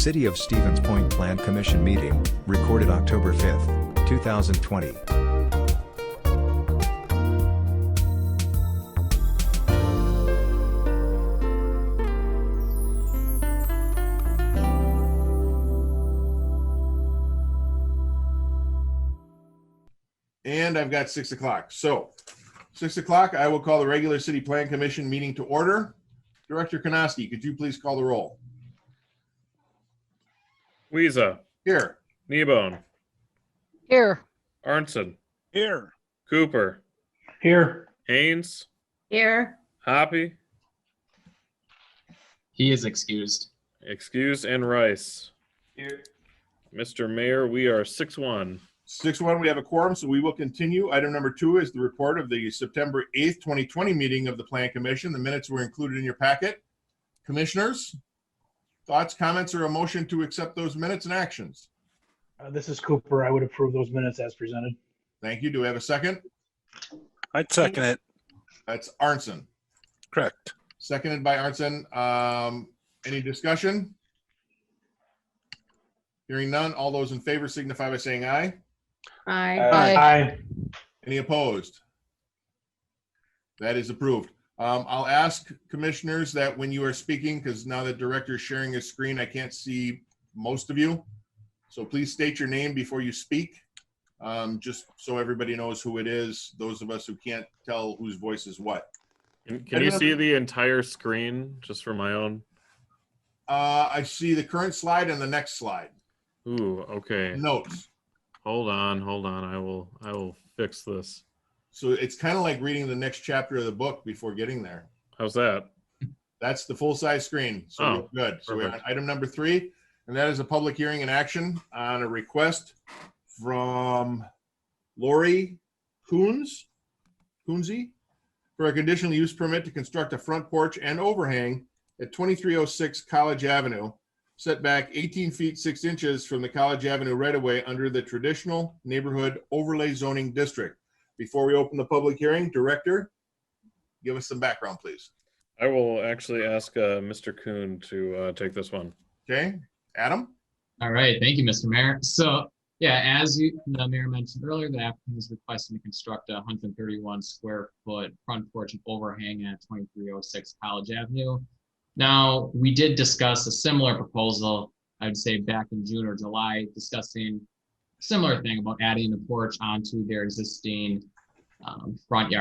City of Stevens Point Plan Commission meeting, recorded October 5, 2020. And I've got 6 o'clock. So 6 o'clock, I will call the regular City Plan Commission meeting to order. Director Konoski, could you please call the roll? Weeza. Here. Kneebone. Here. Arnson. Here. Cooper. Here. Haynes. Here. Hoppy. He is excused. Excused. And Rice. Here. Mr. Mayor, we are 6-1. 6-1, we have a quorum, so we will continue. Item number 2 is the report of the September 8th, 2020 meeting of the Plan Commission. The minutes were included in your packet. Commissioners, thoughts, comments, or a motion to accept those minutes and actions? This is Cooper. I would approve those minutes as presented. Thank you. Do we have a second? I'd second it. That's Arnson. Correct. Seconded by Arnson. Any discussion? Hearing none. All those in favor signify by saying aye. Aye. Aye. Any opposed? That is approved. I'll ask commissioners that when you are speaking, because now that director is sharing his screen, I can't see most of you. So please state your name before you speak, just so everybody knows who it is, those of us who can't tell whose voice is what. Can you see the entire screen just for my own? I see the current slide and the next slide. Ooh, okay. Notes. Hold on. I will fix this. So it's kind of like reading the next chapter of the book before getting there. How's that? That's the full-size screen. So we're good. So we're on item number 3, and that is a public hearing and action on a request from Lori Coonsey for a conditional use permit to construct a front porch and overhang at 2306 College Avenue, set back 18 feet 6 inches from the College Avenue right-of-way under the traditional neighborhood overlay zoning district. Before we open the public hearing, Director, give us some background, please. I will actually ask Mr. Kuhn to take this one. Okay, Adam? All right, thank you, Mr. Mayor. So, yeah, as the mayor mentioned earlier, the applicant is requesting to construct a 131 square foot front porch and overhang at 2306 College Avenue. Now, we did discuss a similar proposal, I'd say back in June or July, discussing similar thing about adding a porch onto their existing front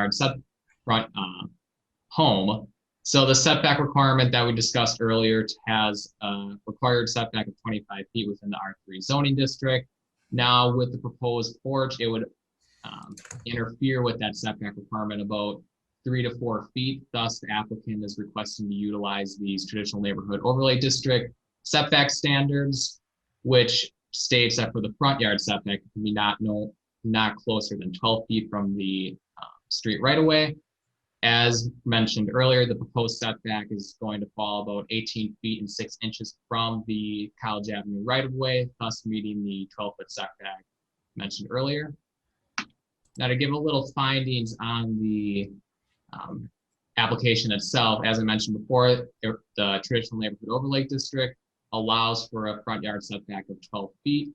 home. So the setback requirement that we discussed earlier has a required setback of 25 feet within the R3 zoning district. Now with the proposed porch, it would interfere with that setback requirement about 3 to 4 feet. Thus, the applicant is requesting to utilize these traditional neighborhood overlay district setback standards, which states that for the front yard setback, it can be not closer than 12 feet from the street right away. As mentioned earlier, the proposed setback is going to fall about 18 feet and 6 inches from the College Avenue right of way, thus meeting the 12-foot setback mentioned earlier. Now to give a little findings on the application itself, as I mentioned before, the traditional neighborhood overlay district allows for a front yard setback of 12 feet,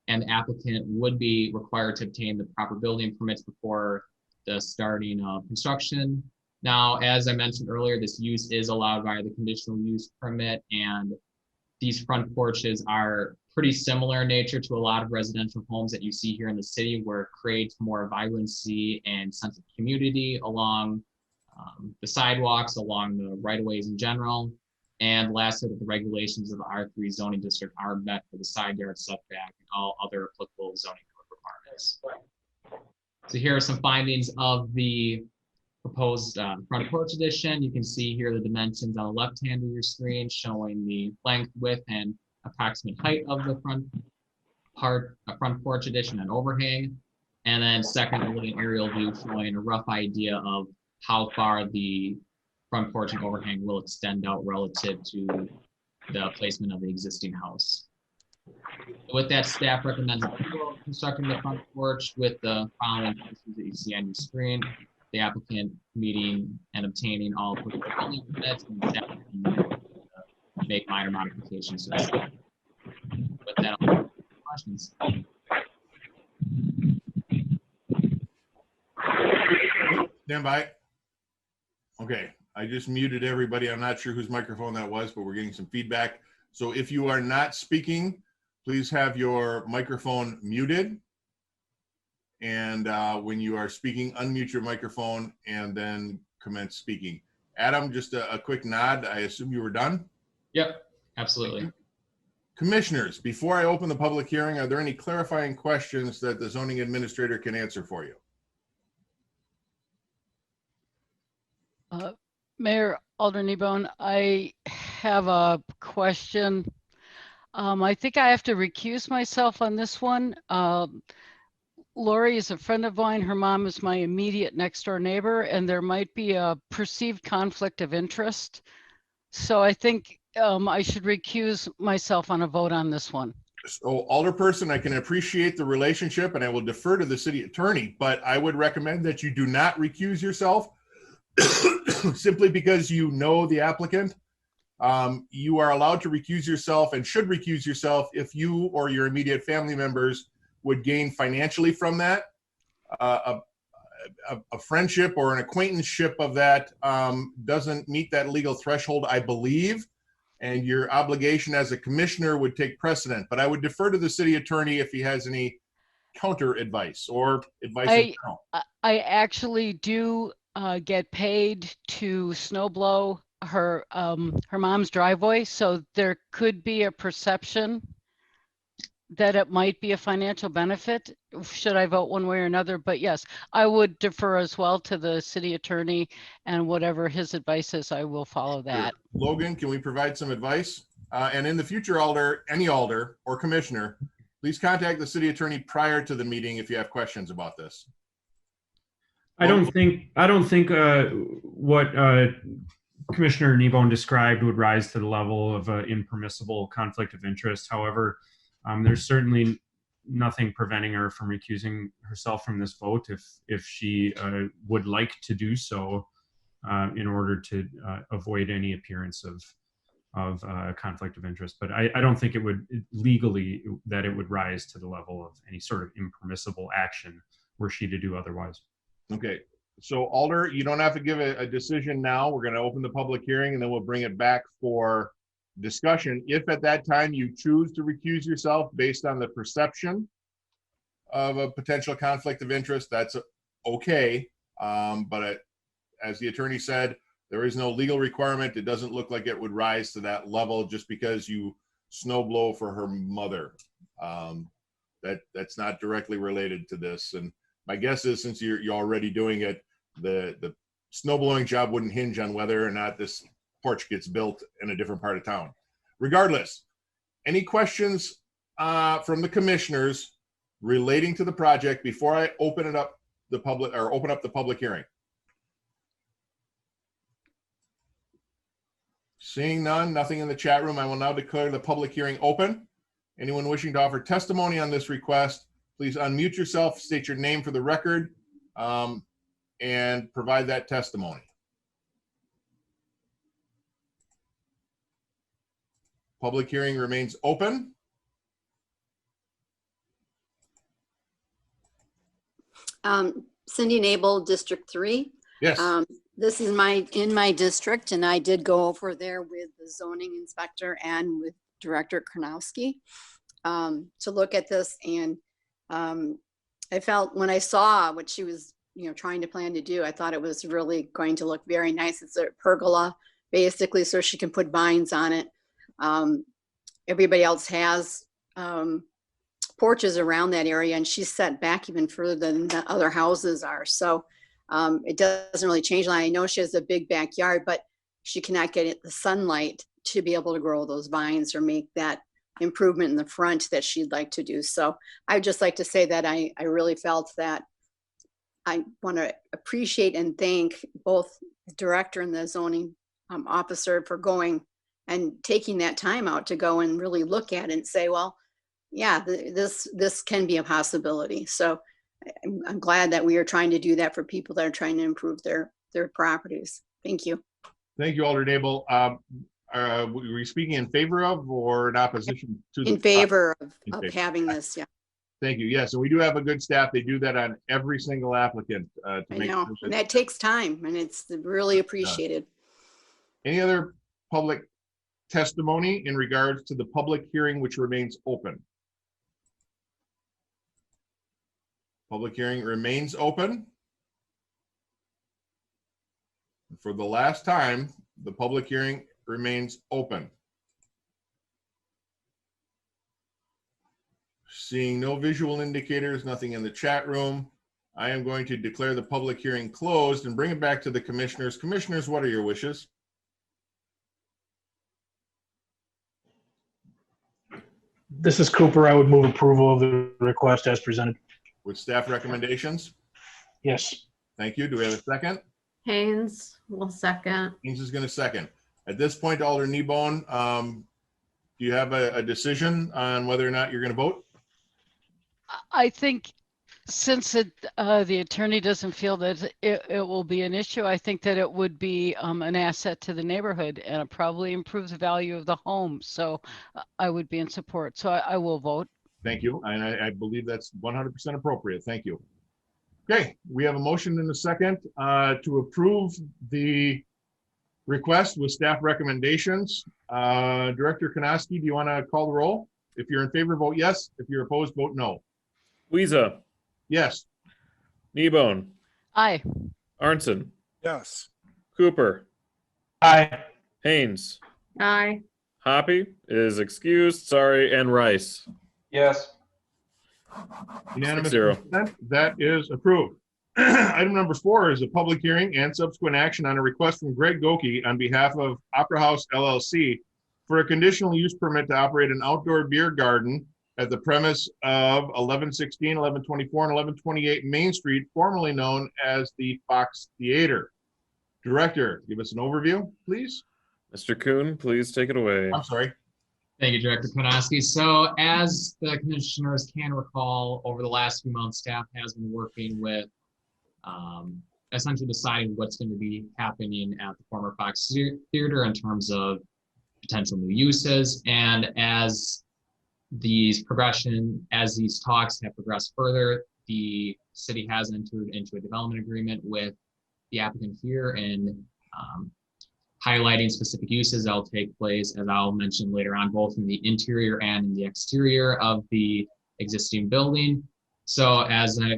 and the applicant would be required to obtain the proper building permits before the starting of construction. Now, as I mentioned earlier, this use is allowed by the conditional use permit, and these front porches are pretty similar in nature to a lot of residential homes that you see here in the city, where it creates more vibrancy and sense of community along the sidewalks, along the right-of-ways in general. And lastly, that the regulations of the R3 zoning district are met for the side yard setback and all other applicable zoning code requirements. So here are some findings of the proposed front porch addition. You can see here the dimensions on the left hand of your screen showing the length, width, and approximate height of the front porch addition and overhang. And then secondly, an aerial view showing a rough idea of how far the front porch and overhang will extend out relative to the placement of the existing house. With that, staff recommends constructing the front porch with the following conditions that you see on your screen. The applicant meeting and obtaining all applicable building permits, and staff can make minor modifications to that. with that, I'll take questions. Stand by. Okay, I just muted everybody. I'm not sure whose microphone that was, but we're getting some feedback. So if you are not speaking, please have your microphone muted. And when you are speaking, unmute your microphone and then commence speaking. Adam, just a quick nod. I assume you were done? Yep, absolutely. Commissioners, before I open the public hearing, are there any clarifying questions that the zoning administrator can answer for you? Mayor Alder-Nebone, I have a question. I think I have to recuse myself on this one. Lori is a friend of mine. Her mom is my immediate next door neighbor, and there might be a perceived conflict of interest. So I think I should recuse myself on a vote on this one. So Alderperson, I can appreciate the relationship and I will defer to the city attorney, but I would recommend that you do not recuse yourself simply because you know the applicant. You are allowed to recuse yourself and should recuse yourself if you or your immediate family members would gain financially from that. A friendship or an acquaintanceship of that doesn't meet that legal threshold, I believe, and your obligation as a commissioner would take precedent. But I would defer to the city attorney if he has any counter advice or advice in general. I actually do get paid to snow blow her mom's driveway, so there could be a perception that it might be a financial benefit should I vote one way or another. But yes, I would defer as well to the city attorney, and whatever his advice is, I will follow that. Sure. Logan, can we provide some advice? And in the future, any alder or commissioner, please contact the city attorney prior to the meeting if you have questions about this. I don't think what Commissioner Nebone described would rise to the level of an impermissible conflict of interest. However, there's certainly nothing preventing her from recusing herself from this vote if she would like to do so in order to avoid any appearance of conflict of interest. But I don't think it would legally that it would rise to the level of any sort of impermissible action were she to do otherwise. Okay, so Alder, you don't have to give a decision now. We're going to open the public hearing and then we'll bring it back for discussion. If at that time you choose to recuse yourself based on the perception of a potential conflict of interest, that's okay. But as the attorney said, there is no legal requirement. It doesn't look like it would rise to that level just because you snow blow for her mother. That's not directly related to this. And my guess is, since you're already doing it, the snow blowing job wouldn't hinge on whether or not this porch gets built in a different part of town. Regardless, any questions from the commissioners relating to the project before I open up the public hearing? Seeing none, nothing in the chat room, I will now declare the public hearing open. Anyone wishing to offer testimony on this request, please unmute yourself, state your name for the record, and provide that testimony. Public hearing remains open. Cindy Nabel, District 3. Yes. This is in my district, and I did go over there with the zoning inspector and with Director Karnowski to look at this. And I felt when I saw what she was, trying to plan to do, I thought it was really going to look very nice. It's a pergola, basically, so she can put vines on it. Everybody else has porches around that area, and she's set back even further than the other houses are. So it doesn't really change. I know she has a big backyard, but she cannot get the sunlight to be able to grow those vines or make that improvement in the front that she'd like to do. So I'd just like to say that I really felt that I want to appreciate and thank both the director and the zoning officer for going and taking that time out to go and really look at it and say, well, yeah, this can be a possibility. So I'm glad that we are trying to do that for people that are trying to improve their properties. Thank you. Thank you, Alder Nabel. were you speaking in favor of or in opposition to? In favor In of favor. having this, yeah, Thank you. Yes, and we do have a good staff. They do that on every single applicant. To I make know. sure And that takes time and it's really appreciated. Any other public testimony in regards to the public hearing which remains open? Public hearing remains open. For the last time, the public hearing remains open. Seeing no visual indicators, nothing in the chat room, I am going to declare the public hearing closed and bring it back to the commissioners. Commissioners, what are your wishes? This is Cooper. I would move approval of the request as presented. With staff recommendations? Yes. Thank you. Do we have a second? Haynes will second. Haynes is going to second. At this point, Alder Kneebone, do you have a decision on whether or not you're going to vote? I think since the attorney doesn't feel that it will be an issue, I think that it would be an asset to the neighborhood and it probably improves the value of the home. So I would be in support. So I will vote. Thank you. And I believe that's 100% appropriate. Thank you. Okay, we have a motion in a second to approve the request with staff recommendations. Director Konoski, do you want to call the roll? If you're in favor, vote yes. If you're opposed, vote no. Weeza, Yes. Kneebone, Aye. Arnson, Yes. Cooper, Aye. Haynes, Aye. Hoppy is excused, sorry, and Rice. Yes. Unanimous 6-0. consent. That is approved. Item number 4 is a public hearing and subsequent action on a request from Greg Goki on behalf of Opera House LLC for a conditional use permit to operate an outdoor beer garden at the premise of 1116, 1124, and 1128 Main Street, formerly known as the Fox Theater. Director, give us an overview, please. Mr. Kuhn, please take it away. I'm sorry. Thank you, Director Konoski. So as the commissioners can recall, over the last few months, staff has been working with essentially deciding what's going to be happening at the former Fox Theater in terms of potential new uses. And as these talks have progressed further, the city has entered into a development agreement with the applicant here and highlighting specific uses that will take place, as I'll mention later on, both in the interior and in the exterior of the existing building. So as I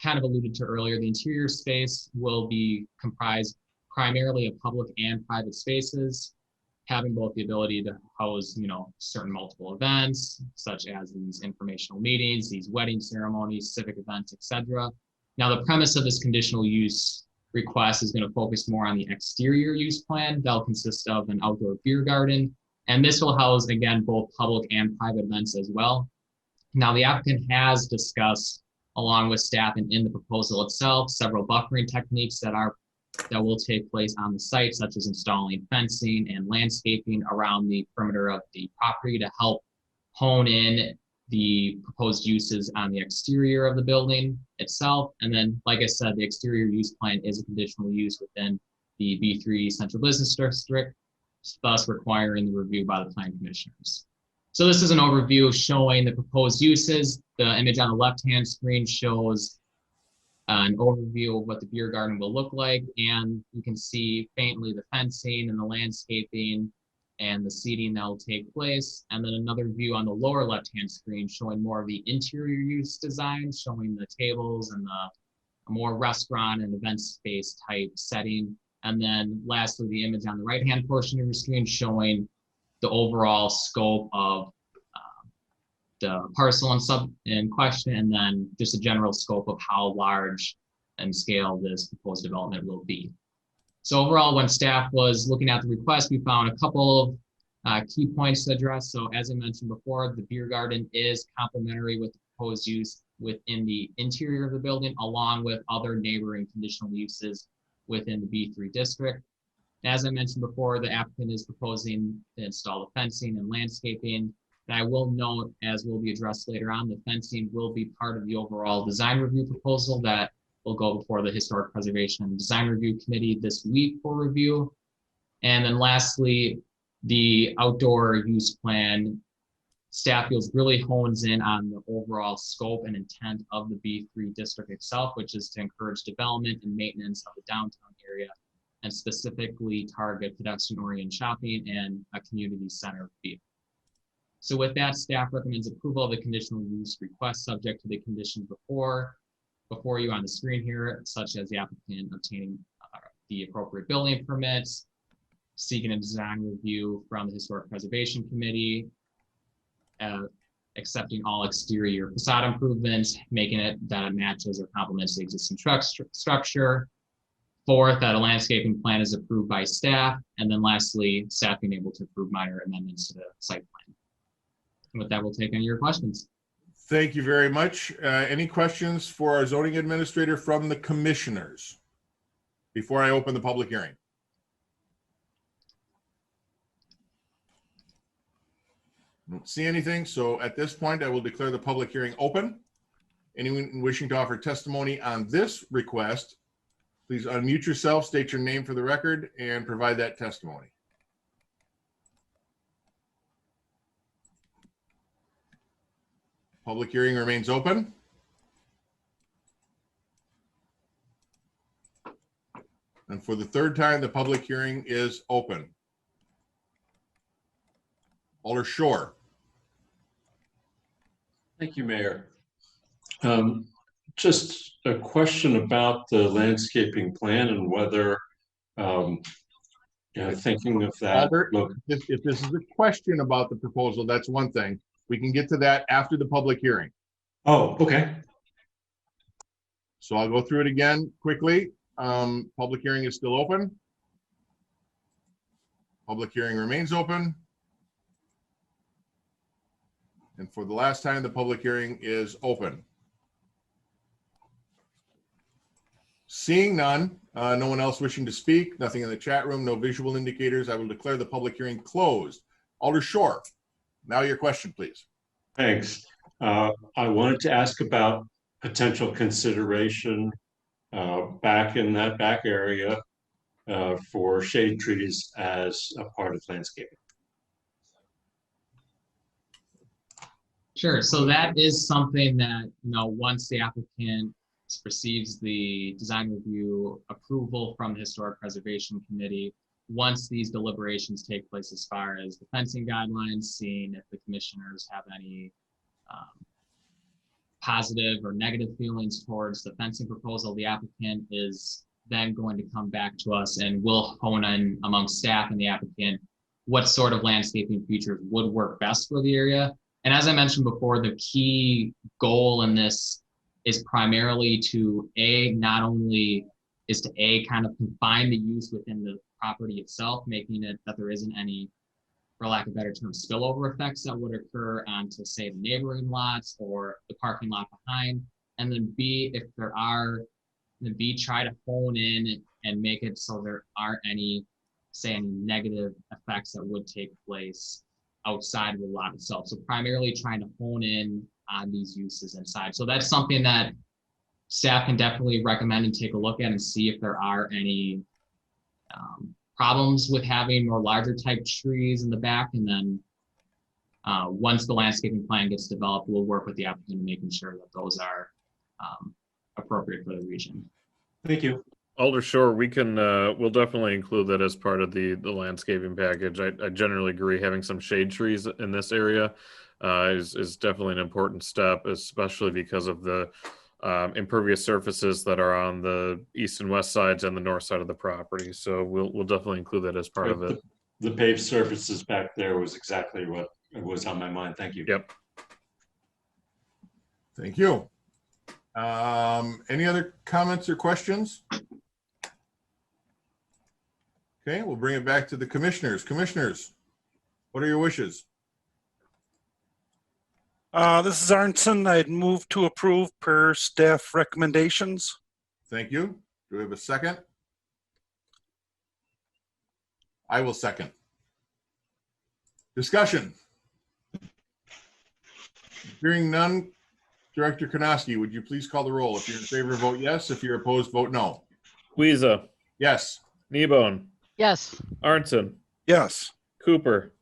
kind of alluded to earlier, the interior space will be comprised primarily of public and private spaces, having both the ability to house, certain multiple events, such as these informational meetings, these wedding ceremonies, civic events, etc. Now, the premise of this conditional use request is going to focus more on the exterior use plan. That'll consist of an outdoor beer garden, and this will house, again, both public and private events as well. Now, the applicant has discussed, along with staff and in the proposal itself, several buffering techniques that will take place on the site, such as installing fencing and landscaping around the perimeter of the property to help hone in the proposed uses on the exterior of the building itself. And then, like I said, the exterior use plan is a conditional use within the B3 Central Business District, thus requiring the review by the Plan Commissioners. So this is an overview showing the proposed uses. The image on the left-hand screen shows an overview of what the beer garden will look like, and you can see faintly the fencing and the landscaping and the seating that will take place. And then another view on the lower left-hand screen showing more of the interior use design, showing the tables and the more restaurant and event space type setting. And then lastly, the image on the right-hand portion of your screen showing the overall scope of the parcel in question, and then just a general scope of how large and scale this proposed development will be. So overall, when staff was looking at the request, we found a couple of key points to address. So as I mentioned before, the beer garden is complementary with the proposed use within the interior of the building, along with other neighboring conditional uses within the B3 district. As I mentioned before, the applicant is proposing to install the fencing and landscaping. And I will note, as will be addressed later on, the fencing will be part of the overall design review proposal that will go before the Historic Preservation and Design Review Committee this week for review. And then lastly, The outdoor use plan, staff feels really hones in on the overall scope and intent of the B3 district itself, which is to encourage development and maintenance of the downtown area and specifically target pedestrian-oriented shopping and a community center feel. So with that, staff recommends approval of the conditional use request subject to the conditions before you on the screen here, such as the applicant obtaining the appropriate building permits, seeking a design review from the Historic Preservation Committee, accepting all exterior facade improvements, making it that it matches or complements the existing structure. Fourth, that a landscaping plan is approved by staff. And then lastly, staff being able to approve minor amendments to the site plan. And with that, we'll take any of your questions. Thank you very much. Any questions for our zoning administrator from the commissioners before I open the public hearing? Don't see anything. So at this point, I will declare the public hearing open. Anyone wishing to offer testimony on this request, please unmute yourself, state your name for the record, and provide that testimony. Public hearing remains open. And for the third time, the public hearing is open. Alder Shore. Thank you, Mayor. Just a question about the landscaping plan and whether, thinking of that. Albert, if this is a question about the proposal, that's one thing. We can get to that after the public hearing. Oh, okay. So I'll go through it again quickly. Public hearing is still open. Public hearing remains open. And for the last time, the public hearing is open. Seeing none, no one else wishing to speak, nothing in the chat room, no visual indicators, I will declare the public hearing closed. Alder Shore, now your question, please. Thanks. I wanted to ask about potential consideration back in that back area for shade trees as a part of landscaping. Sure. So that is something that, once the applicant receives the design review approval from the Historic Preservation Committee, once these deliberations take place as far as the fencing guidelines, seeing if the commissioners have any positive or negative feelings towards the fencing proposal, the applicant is then going to come back to us and we'll hone in amongst staff and the applicant what sort of landscaping features would work best for the area. And as I mentioned before, the key goal in this is primarily to not only kind of confine the use within the property itself, making it that there isn't any, for lack of a better term, spillover effects that would occur onto, say, the neighboring lots or the parking lot behind. And then B, if there are, try to hone in and make it so there aren't any negative effects that would take place outside of the lot itself. So primarily trying to hone in on these uses inside. So that's something that staff can definitely recommend and take a look at and see if there are any problems with having more larger type trees in the back. And then once the landscaping plan gets developed, we'll work with the applicant in making sure that those are appropriate for the region. Thank you. Alder Shore, we can, we'll definitely include that as part of the landscaping package. I generally agree having some shade trees in this area is definitely an important step, especially because of the impervious surfaces that are on the east and west sides and the north side of the property. So we'll definitely include that as part of it. The paved surfaces back there was exactly what was on my mind. Thank you. Yep. Thank you. Any other comments or questions? Okay, we'll bring it back to the commissioners. Commissioners, what are your wishes? This is Arnson. I'd move to approve per staff recommendations. Thank you. Do we have a second? I will second. Discussion. Hearing none, Director Karnowski, would you please call the roll? If you're in favor, vote yes. If you're opposed, vote no. Weeza, Yes. Kneebone, Yes. Arnson, Yes. Cooper.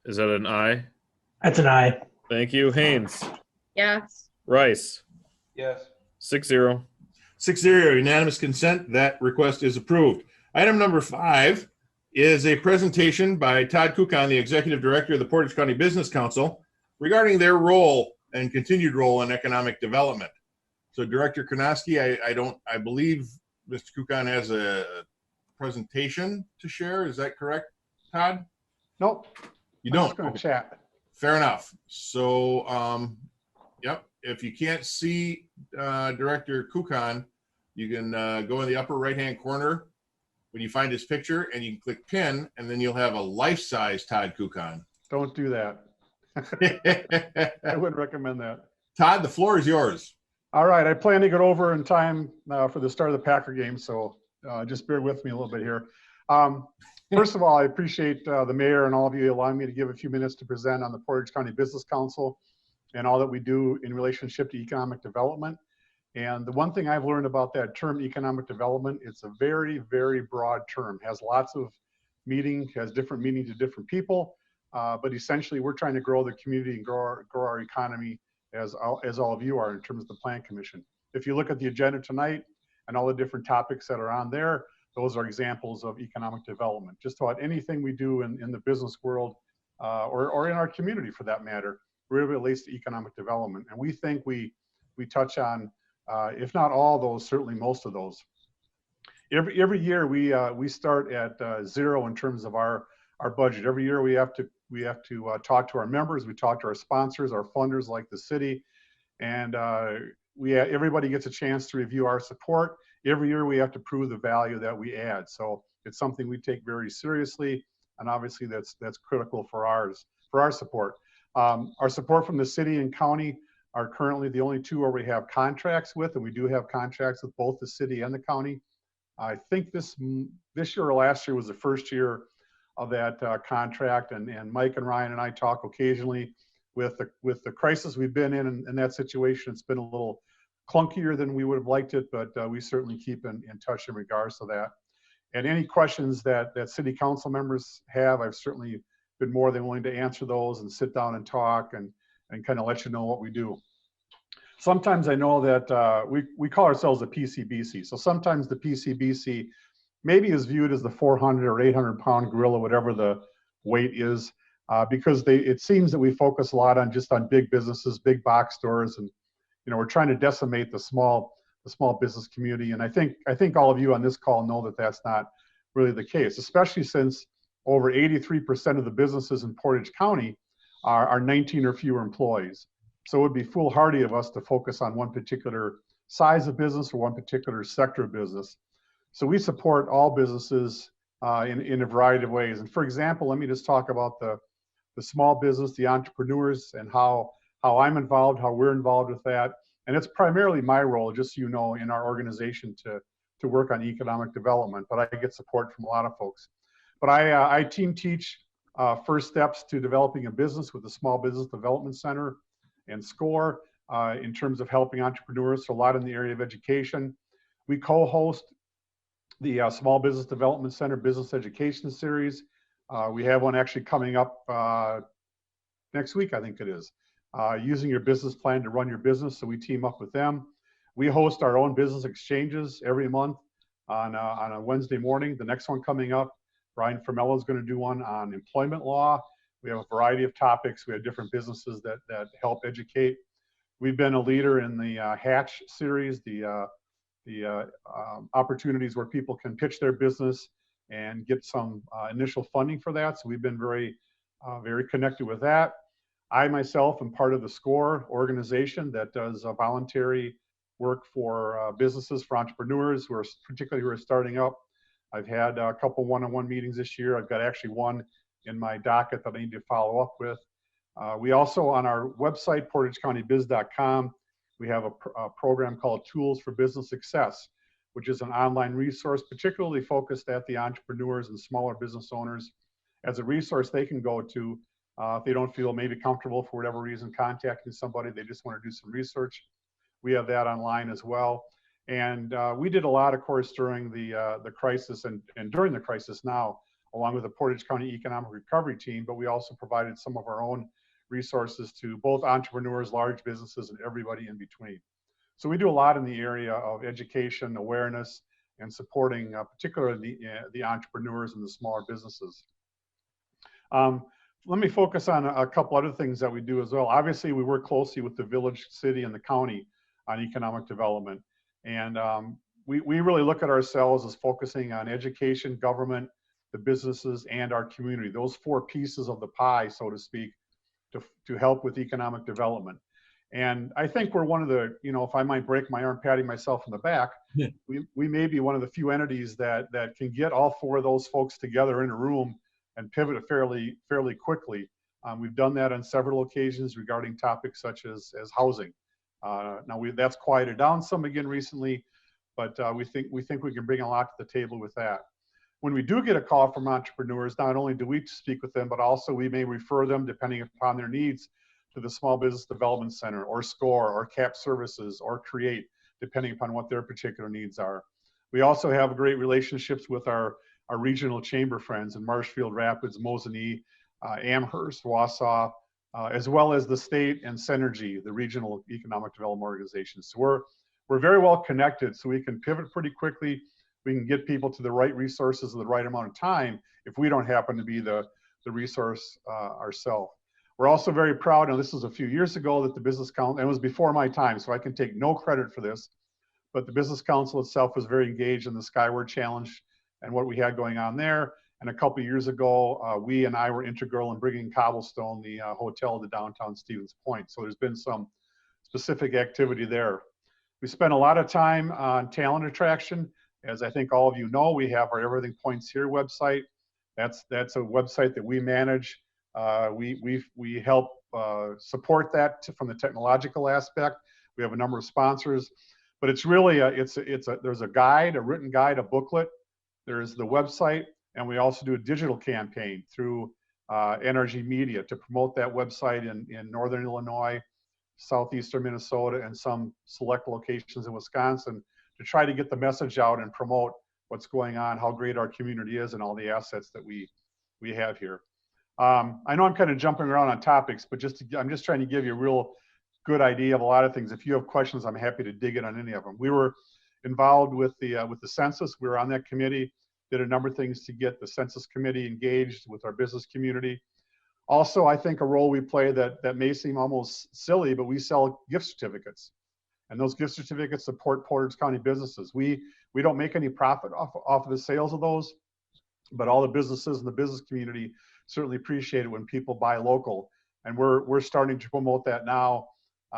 Is that an aye? That's an aye. Thank you. Haynes. Yes. Rice. Yes. 6-0. 6-0, unanimous consent. That request is approved. Item number 5 is a presentation by Todd Kukan, the Executive Director of the Portage County Business Council, regarding their role and continued role in economic development. So Director Karnowski, I believe Mr. Kukan has a presentation to share. Is that correct, Todd? Nope. You I'm don't? just going to chat. Fair enough. So, yep, if you can't see Director Kukan, you can go in the upper right-hand corner when you find his picture, and you can click pin, and then you'll have a life-size Todd Kukan. Don't do that. I wouldn't recommend that. Todd, the floor is yours. All right, I plan to get over in time for the start of the Packer game, so just bear with me a little bit here. First of all, I appreciate the mayor and all of you allowing me to give a few minutes to present on the Portage County Business Council and all that we do in relationship to economic development. And the one thing I've learned about that term economic development, it's a very, very broad term, has lots of meaning, has different meaning to different people. But essentially, we're trying to grow the community and grow our economy as all of you are in terms of the Plan Commission. If you look at the agenda tonight and all the different topics that are on there, those are examples of economic development. Just about anything we do in the business world or in our community for that matter, really relates to economic development. And we think we touch on, if not all those, certainly most of those. Every year we start at zero in terms of our budget. Every year we have to talk to our members, we talk to our sponsors, our funders like the city, and everybody gets a chance to review our support. Every year we have to prove the value that we add. So it's something we take very seriously, and obviously that's critical for our support. Our support from the city and county are currently the only two where we have contracts with, and we do have contracts with both the city and the county. I think this year or last year was the first year of that contract, and Mike and Ryan and I talk occasionally. With the crisis we've been in that situation, it's been a little clunkier than we would have liked it, but we certainly keep in touch in regards to that. And any questions that city council members have, I've certainly been more than willing to answer those and sit down and talk and kind of let you know what we do. Sometimes I know that we call ourselves a PCBC. So sometimes the PCBC maybe is viewed as the 400 or 800 pound gorilla, whatever the weight is, because it seems that we focus a lot on big businesses, big box stores, and we're trying to decimate the small business community. And I think all of you on this call know that that's not really the case, especially since over 83% of the businesses in Portage County are 19 or fewer employees. So it would be foolhardy of us to focus on one particular size of business or one particular sector of business. So we support all businesses in a variety of ways. And for example, let me just talk about the small business, the entrepreneurs, and how I'm involved, how we're involved with that. And it's primarily my role, just so you know, in our organization to work on economic development, but I get support from a lot of folks. But I team teach first steps to developing a business with the Small Business Development Center and SCORE in terms of helping entrepreneurs, so a lot in the area of education. We co-host the Small Business Development Center Business Education Series. We have one actually coming up next week, I think it is. Using your business plan to run your business, so we team up with them. We host our own business exchanges every month on a Wednesday morning. The next one coming up, Brian Fermello is going to do one on employment law. We have a variety of topics. We have different businesses that help educate. We've been a leader in the Hatch series, the opportunities where people can pitch their business and get some initial funding for that. So we've been very connected with that. I myself am part of the SCORE organization that does voluntary work for businesses, for entrepreneurs who are starting up. I've had a couple one-on-one meetings this year. I've got actually one in my docket that I need to follow up with. We also, on our website, portagecountybiz.com, we have a program called Tools for Business Success, which is an online resource particularly focused at the entrepreneurs and smaller business owners as a resource they can go to if they don't feel maybe comfortable for whatever reason contacting somebody, they just want to do some research. We have that online as well. And we did a lot, of course, during the crisis and during the crisis now along with the Portage County Economic Recovery Team, but we also provided some of our own resources to both entrepreneurs, large businesses, and everybody in between. So we do a lot in the area of education, awareness, and supporting particularly the entrepreneurs and the smaller businesses. Let me focus on a couple other things that we do as well. Obviously, we work closely with the village, city, and the county on economic development. And we really look at ourselves as focusing on education, government, the businesses, and our community. Those four pieces of the pie, so to speak, to help with economic development. And I think we're one of the, if I might break my arm patting myself in the back, we may be one of the few entities that can get all four of those folks together in a room and pivot fairly quickly. We've done that on several occasions regarding topics such as housing. Now that's quieted down some again recently, but we think we can bring a lot to the table with that. When we do get a call from entrepreneurs, not only do we speak with them, but also we may refer them, depending upon their needs, to the Small Business Development Center or SCORE or CAP Services or CREATE, depending upon what their particular needs are. We also have great relationships with our regional chamber friends in Marshfield, Rapids, Mosinee, Amherst, Wausau, as well as the state and Synergy, the regional economic development organizations. So we're very well connected, so we can pivot pretty quickly. We can get people to the right resources in the right amount of time if we don't happen to be the resource ourselves. We're also very proud, and this was a few years ago, that the Business Council, and it was before my time, so I can take no credit for this, but the Business Council itself was very engaged in the Skyward Challenge and what we had going on there. And a couple of years ago, we and I were integral in bringing Cobblestone, the hotel, to downtown Stevens Point. So there's been some specific activity there. We spent a lot of time on talent attraction. As I think all of you know, we have our Everything Points Here website. That's a website that we manage. We help support that from the technological aspect. We have a number of sponsors, but it's really there's a guide, a written guide, a booklet. There's the website, and we also do a digital campaign through NRG Media to promote that website in Northern Illinois, Southeastern Minnesota, and some select locations in Wisconsin, to try to get the message out and promote what's going on, how great our community is, and all the assets that we have here. I know I'm kind of jumping around on topics, but I'm just trying to give you a real good idea of a lot of things. If you have questions, I'm happy to dig in on any of them. We were involved with the census. We were on that committee, did a number of things to get the census committee engaged with our business community. Also, I think a role we play that may seem almost silly, but we sell gift certificates. And those gift certificates support Portage County businesses. We don't make any profit off of the sales of those, but all the businesses in the business community certainly appreciate it when people buy local. And we're starting to promote that now.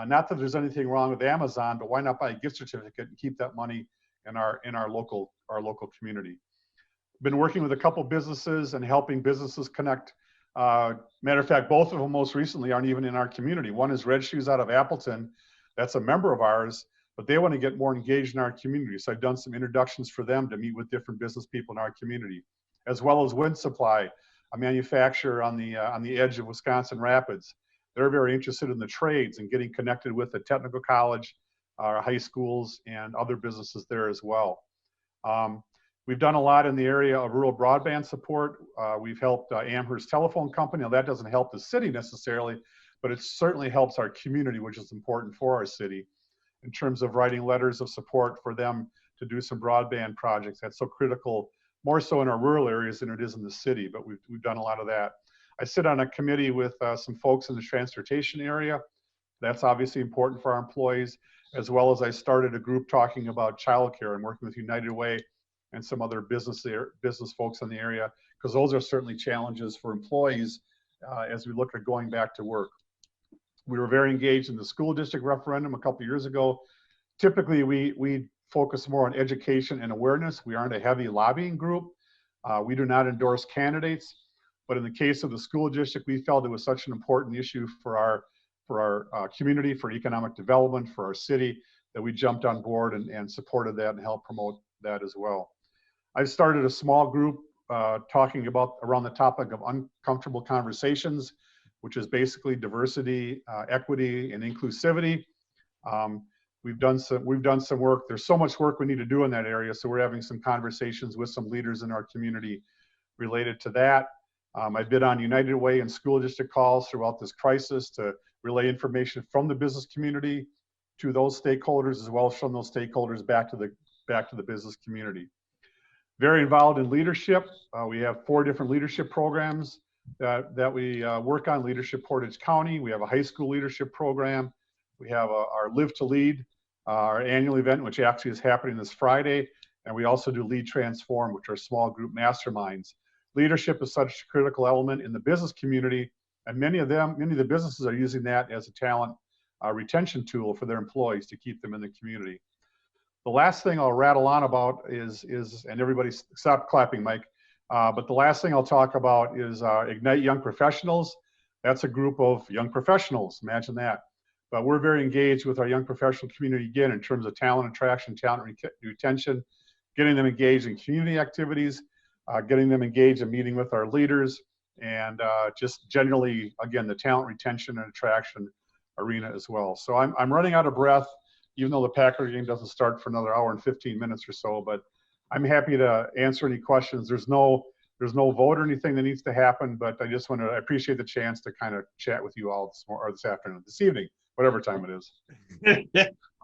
Not that there's anything wrong with Amazon, but why not buy a gift certificate and keep that money in our local community? Been working with a couple businesses and helping businesses connect. Matter of fact, both of them most recently aren't even in our community. One is Red Shoes out of Appleton. That's a member of ours, but they want to get more engaged in our community. So I've done some introductions for them to meet with different business people in our community, as well as Wind Supply, a manufacturer on the edge of Wisconsin Rapids. They're very interested in the trades and getting connected with the technical college, high schools, and other businesses there as well. We've done a lot in the area of rural broadband support. We've helped Amherst Telephone Company. Now that doesn't help the city necessarily, but it certainly helps our community, which is important for our city, in terms of writing letters of support for them to do some broadband projects. That's so critical, more so in our rural areas than it is in the city, but we've done a lot of that. I sit on a committee with some folks in the transportation area. That's obviously important for our employees, as well as I started a group talking about childcare and working with United Way and some other business folks in the area, because those are certainly challenges for employees as we look at going back to work. We were very engaged in the school district referendum a couple of years ago. Typically, we focus more on education and awareness. We aren't a heavy lobbying group. We do not endorse candidates, but in the case of the school district, we felt it was such an important issue for our community, for economic development, for our city, that we jumped on board and supported that and helped promote that as well. I started a small group talking about around the topic of uncomfortable conversations, which is basically diversity, equity, and inclusivity. We've done some work. There's so much work we need to do in that area, so we're having some conversations with some leaders in our community related to that. I've been on United Way and school district calls throughout this crisis to relay information from the business community to those stakeholders, as well as from those stakeholders back to the business community. Very involved in leadership. We have 4 different leadership programs that we work on. Leadership Portage County. We have a high school leadership program. We have our Live to Lead, our annual event, which actually is happening this Friday. And we also do Lead Transform, which are small group masterminds. Leadership is such a critical element in the business community, and many of the businesses are using that as a talent retention tool for their employees to keep them in the community. The last thing I'll rattle on about is and everybody stop clapping, Mike. But the last thing I'll talk about is Ignite Young Professionals. That's a group of young professionals, imagine that. But we're very engaged with our young professional community, again, in terms of talent attraction, talent retention, getting them engaged in community activities, getting them engaged in meeting with our leaders, and just generally, again, the talent retention and attraction arena as well. So I'm running out of breath, even though the Packer game doesn't start for another hour and 15 minutes or so, but I'm happy to answer any questions. There's no vote or anything that needs to happen, but I appreciate the chance to kind of chat with you all this afternoon, this evening, whatever time it is.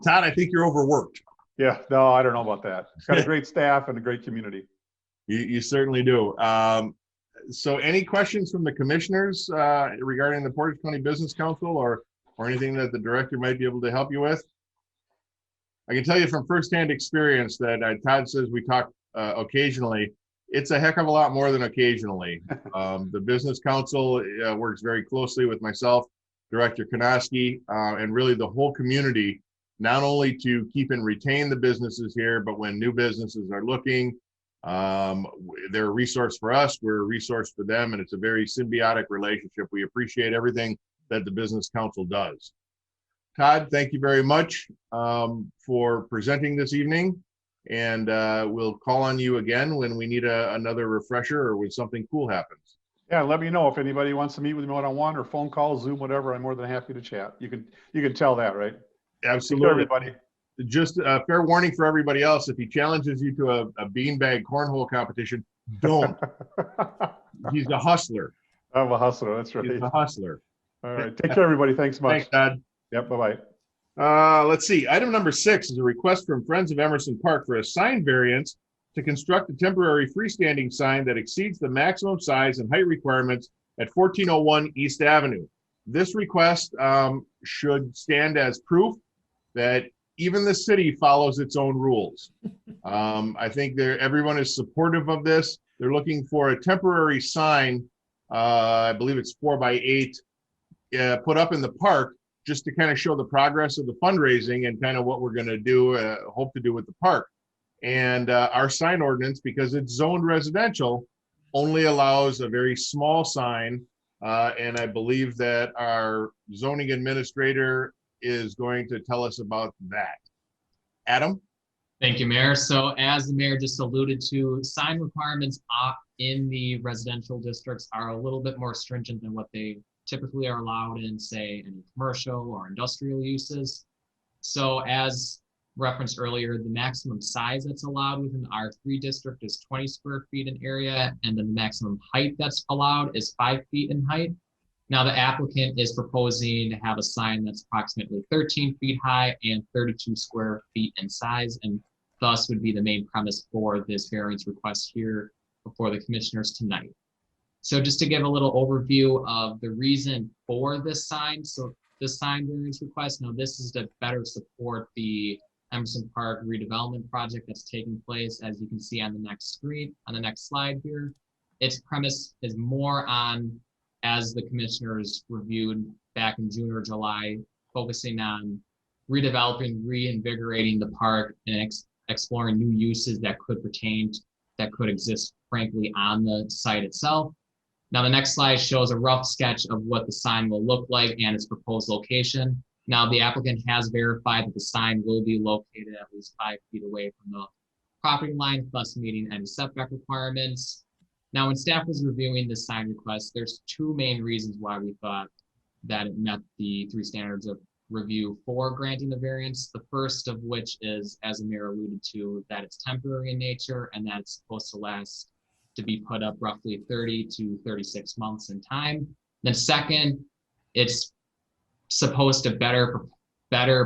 Todd, I think you're overworked. Yeah, no, I don't know about that. Got a great staff and a great community. You certainly do. So any questions from the commissioners regarding the Portage County Business Council or anything that the director might be able to help you with? I can tell you from firsthand experience that Todd says we talk occasionally. It's a heck of a lot more than occasionally. The Business Council works very closely with myself, Director Konoski, and really the whole community, not only to keep and retain the businesses here, but when new businesses are looking, they're a resource for us, we're a resource for them, and it's a very symbiotic relationship. We appreciate everything that the Business Council does. Todd, thank you very much for presenting this evening, and we'll call on you again when we need another refresher or when something cool happens. Yeah, let me know if anybody wants to meet with me one-on-one or phone call, Zoom, whatever. I'm more than happy to chat. You can tell that, right? Absolutely. Everybody. Just a fair warning for everybody else: if he challenges you to a beanbag cornhole competition, don't. He's a hustler. I'm a hustler. That's right. He's a hustler. All right. Take care, everybody. Thanks much. Thanks, Todd. Yep. Bye-bye. Let's see. Item number 6 is a request from Friends of Emerson Park for a sign variance to construct a temporary freestanding sign that exceeds the maximum size and height requirements at 1401 East Avenue. This request should stand as proof that even the city follows its own rules. I think everyone is supportive of this. They're looking for a temporary sign, I believe it's 4x8, put up in the park just to kind of show the progress of the fundraising and kind of what we're going to do, hope to do with the park. And our sign ordinance, because it's zoned residential, only allows a very small sign. And I believe that our zoning administrator is going to tell us about that. Adam? Thank you, Mayor. So as the mayor just alluded to, sign requirements in the residential districts are a little bit more stringent than what they typically are allowed in, say, any commercial or industrial uses. So as referenced earlier, the maximum size that's allowed within the R3 district is 20 square feet in area, and then the maximum height that's allowed is 5 feet in height. Now the applicant is proposing to have a sign that's approximately 13 feet high and 32 square feet in size, and thus would be the main premise for this variance request here before the commissioners tonight. So just to give a little overview of the reason for this sign. So this sign variance request, now this is to better support the Emerson Park redevelopment project that's taking place, as you can see on the next screen, on the next slide here. Its premise is more on, as the commissioners reviewed back in June or July, focusing on redeveloping, reinvigorating the park and exploring new uses that could exist, frankly, on the site itself. Now, the next slide shows a rough sketch of what the sign will look like and its proposed location. Now, the applicant has verified that the sign will be located at least 5 feet away from the property line, thus meeting any setback requirements. Now, when staff was reviewing this sign request, there's 2 main reasons why we thought that it met the 3 standards of review for granting the variance. The first of which is, as the mayor alluded to, that it's temporary in nature and that it's supposed to last to be put up roughly 30 to 36 months in time. Then second, it's supposed to better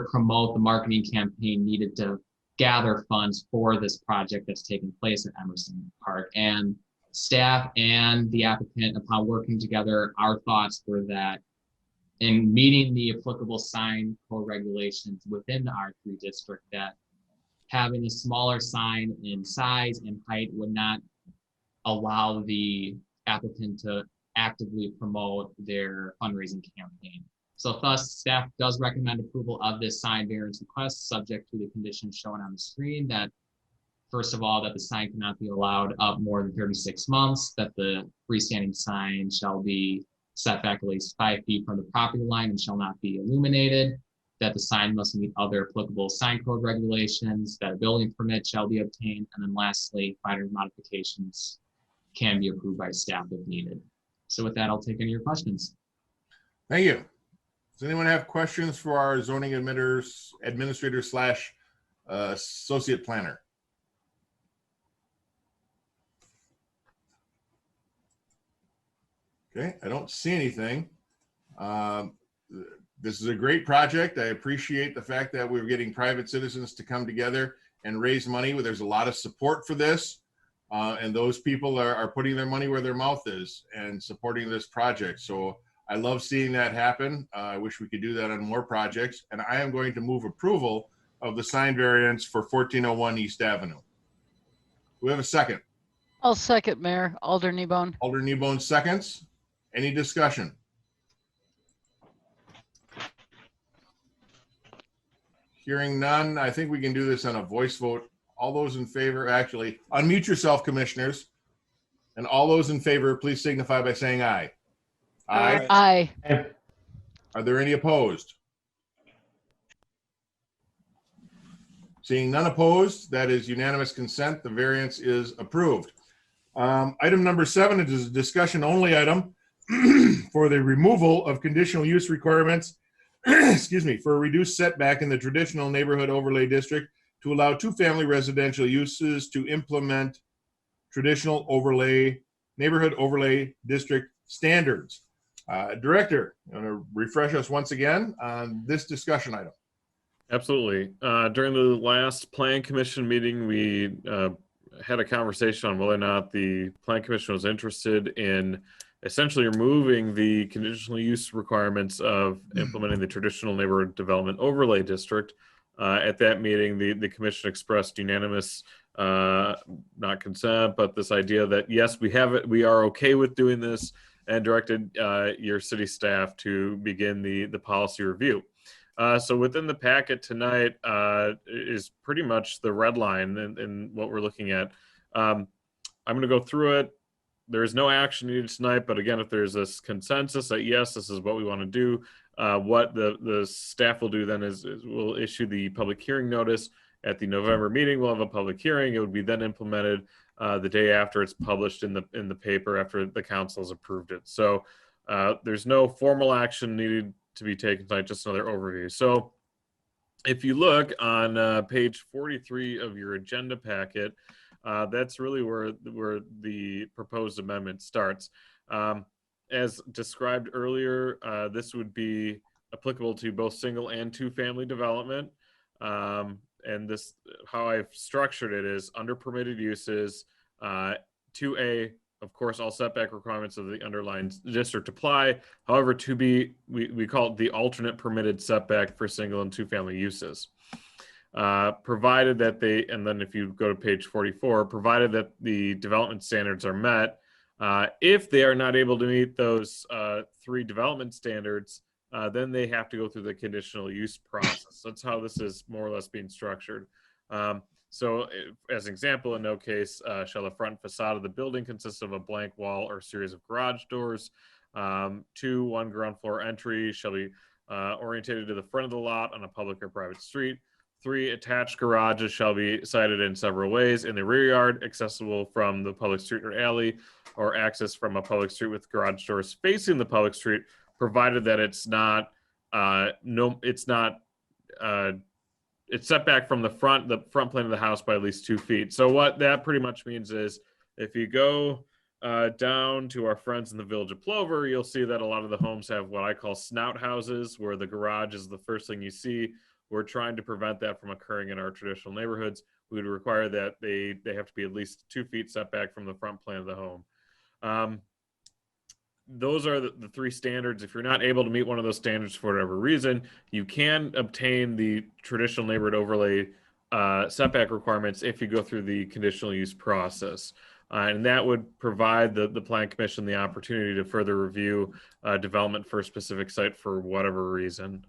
promote the marketing campaign needed to gather funds for this project that's taking place at Emerson Park. And staff and the applicant, upon working together, our thoughts were that in meeting the applicable sign code regulations within the R3 district, that having a smaller sign in size and height would not allow the applicant to actively promote their fundraising campaign. So thus, staff does recommend approval of this sign variance request, subject to the conditions shown on the screen, that first of all, that the sign cannot be allowed up more than 36 months, that the freestanding sign shall be set back at least 5 feet from the property line and shall not be illuminated, that the sign must meet other applicable sign code regulations, that a building permit shall be obtained, and then lastly, minor modifications can be approved by staff if needed. So with that, I'll take any of your questions. Thank you. Does anyone have questions for our zoning administrator slash associate planner? Okay, I don't see anything. This is a great project. I appreciate the fact that we're getting private citizens to come together and raise money. There's a lot of support for this. And those people are putting their money where their mouth is and supporting this project. So I love seeing that happen. I wish we could do that on more projects. And I am going to move approval of the sign variance for 1401 East Avenue. Do we have a second? I'll second, Mayor. Alder Kneebone. Alder Kneebone seconds. Any discussion? Hearing none, I think we can do this on a voice vote. All those in favor, actually, unmute yourself, commissioners. And all those in favor, please signify by saying aye. Aye. Aye. Are there any opposed? Seeing none opposed, that is unanimous consent. The variance is approved. Item number 7 is a discussion only item for the removal of conditional use requirements, excuse me, for a reduced setback in the traditional neighborhood overlay district to allow 2-family residential uses to implement traditional neighborhood overlay district standards. Director, you want to refresh us once again on this discussion item? Absolutely. During the last Plan Commission meeting, we had a conversation on whether or not the Plan Commission was interested in essentially removing the conditional use requirements of implementing the traditional neighborhood development overlay district. At that meeting, the commission expressed unanimous, not consent, but this idea that yes, we are okay with doing this, and directed your city staff to begin the policy review. So within the packet tonight is pretty much the red line in what we're looking at. I'm going to go through it. There is no action needed tonight, but again, if there's this consensus that yes, this is what we want to do, what the staff will do then is we'll issue the public hearing notice at the November meeting. We'll have a public hearing. It would be then implemented the day after it's published in the paper after the council has approved it. So there's no formal action needed to be taken tonight, just another overview. So if you look on page 43 of your agenda packet, that's really where the proposed amendment starts. As described earlier, this would be applicable to both single and 2-family development. And this, how I've structured it is under permitted uses, 2A, of course, all setback requirements of the underlying district apply. However, 2B, we call it the alternate permitted setback for single and 2-family uses. Provided that and then if you go to page 44, provided that the development standards are met, if they are not able to meet those 3 development standards, then they have to go through the conditional use process. That's how this is more or less being structured. So as an example, in no case shall the front facade of the building consist of a blank wall or series of garage doors. 2, one ground floor entry shall be orientated to the front of the lot on a public or private street. 3, attached garages shall be sited in several ways in the rear yard, accessible from the public street or alley, or access from a public street with garage doors facing the public street, provided that it's set back from the front plane of the house by at least 2 feet. So what that pretty much means is If you go down to our friends in the village of Plover, you'll see that a lot of the homes have what I call snout houses, where the garage is the first thing you see. We're trying to prevent that from occurring in our traditional neighborhoods. We would require that they have to be at least 2 feet setback from the front plane of the home. Those are the 3 standards. If you're not able to meet one of those standards for whatever reason, you can obtain the traditional neighborhood overlay setback requirements if you go through the conditional use process. And that would provide the Plan Commission the opportunity to further review development for a specific site for whatever reason.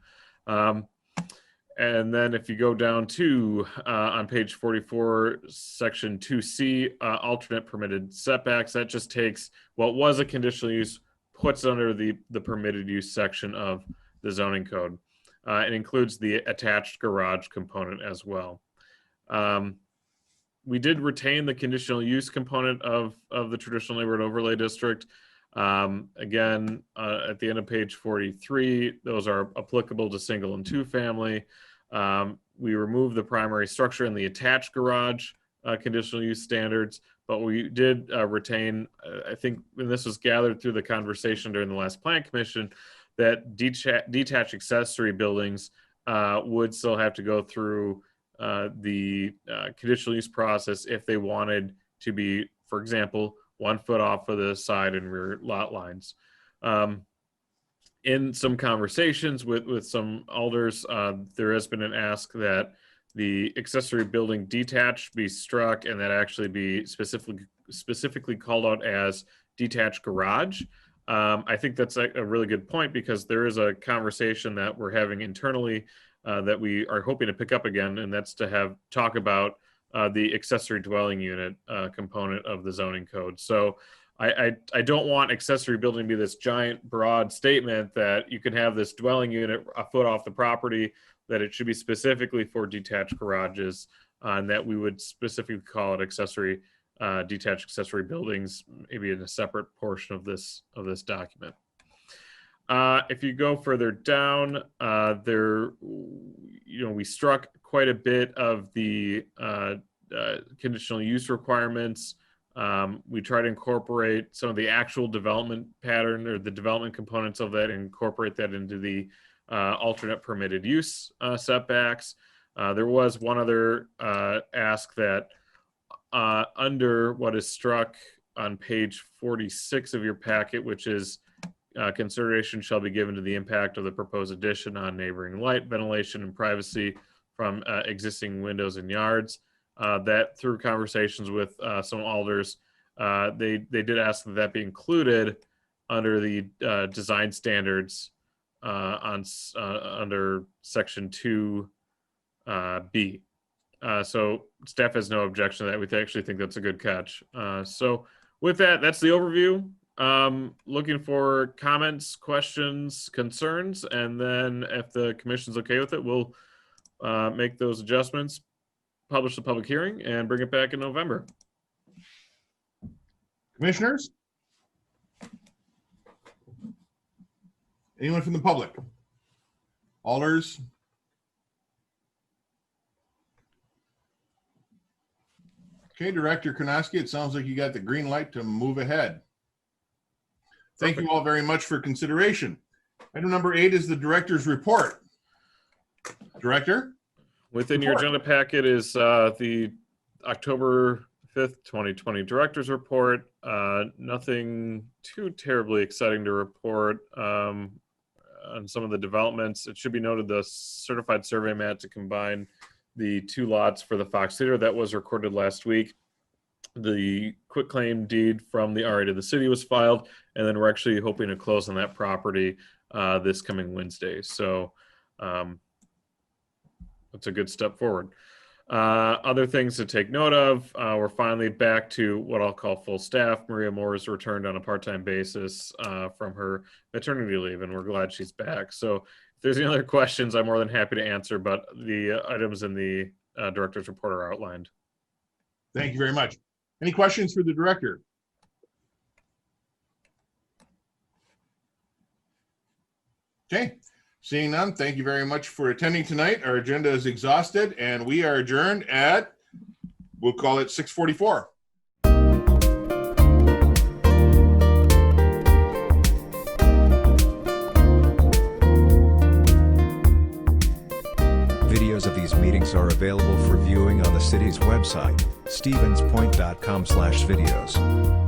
And then if you go down to on page 44, section 2C, alternate permitted setbacks, that just takes what was a conditional use, puts it under the permitted use section of the zoning code. It includes the attached garage component as well. We did retain the conditional use component of the traditional neighborhood overlay district. Again, at the end of page 43, those are applicable to single and 2 family. We removed the primary structure and the attached garage conditional use standards, but we did retain, I think, and this was gathered through the conversation during the last Plan Commission, that detached accessory buildings would still have to go through the conditional use process if they wanted to be, for example, 1 foot off of the side and rear lot lines. In some conversations with some alders, there has been an ask that the accessory building detached be struck and that actually be specifically called out as detached garage. I think that's a really good point, because there is a conversation that we're having internally that we are hoping to pick up again, and that's to talk about the accessory dwelling unit component of the zoning code. So I don't want accessory building to be this giant broad statement that you can have this dwelling unit a foot off the property, that it should be specifically for detached garages, and that we would specifically call it accessory detached accessory buildings, maybe in a separate portion of this document. If you go further down, we struck quite a bit of the conditional use requirements. We try to incorporate some of the actual development pattern or the development components of that and incorporate that into the alternate permitted use setbacks. There was one other ask that under what is struck on page 46 of your packet, which is consideration shall be given to the impact of the proposed addition on neighboring light, ventilation, and privacy from existing windows and yards. That through conversations with some alders, they did ask that be included under the design standards under section 2B. So staff has no objection to that. We actually think that's a good catch. So with that, that's the overview. Looking for comments, questions, concerns, and then if the commission's okay with it, we'll make those adjustments, publish the public hearing, and bring it back in November. Commissioners? Anyone from the public? Alders? Okay, Director Karnowski, it sounds like you got the green light to move ahead. Thank you all very much for consideration. Item number 8 is the director's report. Director? Within your agenda packet is the October 5th, 2020 director's report. Nothing too terribly exciting to report on some of the developments. It should be noted the certified survey map to combine the 2 lots for the Fox Theater that was recorded last week. The quitclaim deed from the RA to the city was filed, and then we're actually hoping to close on that property this coming Wednesday. So that's a good step forward. Other things to take note of, we're finally back to what I'll call full staff. Maria Moore has returned on a part-time basis from her maternity leave, and we're glad she's back. So if there's any other questions, I'm more than happy to answer, but the items in the director's report are outlined. Thank you very much. Any questions for the director? Okay, seeing none, thank you very much for attending tonight. Our agenda is exhausted and we are adjourned at, we'll call it 6:44. meetings are available for viewing on the city's website, stevenspoint.com/videos.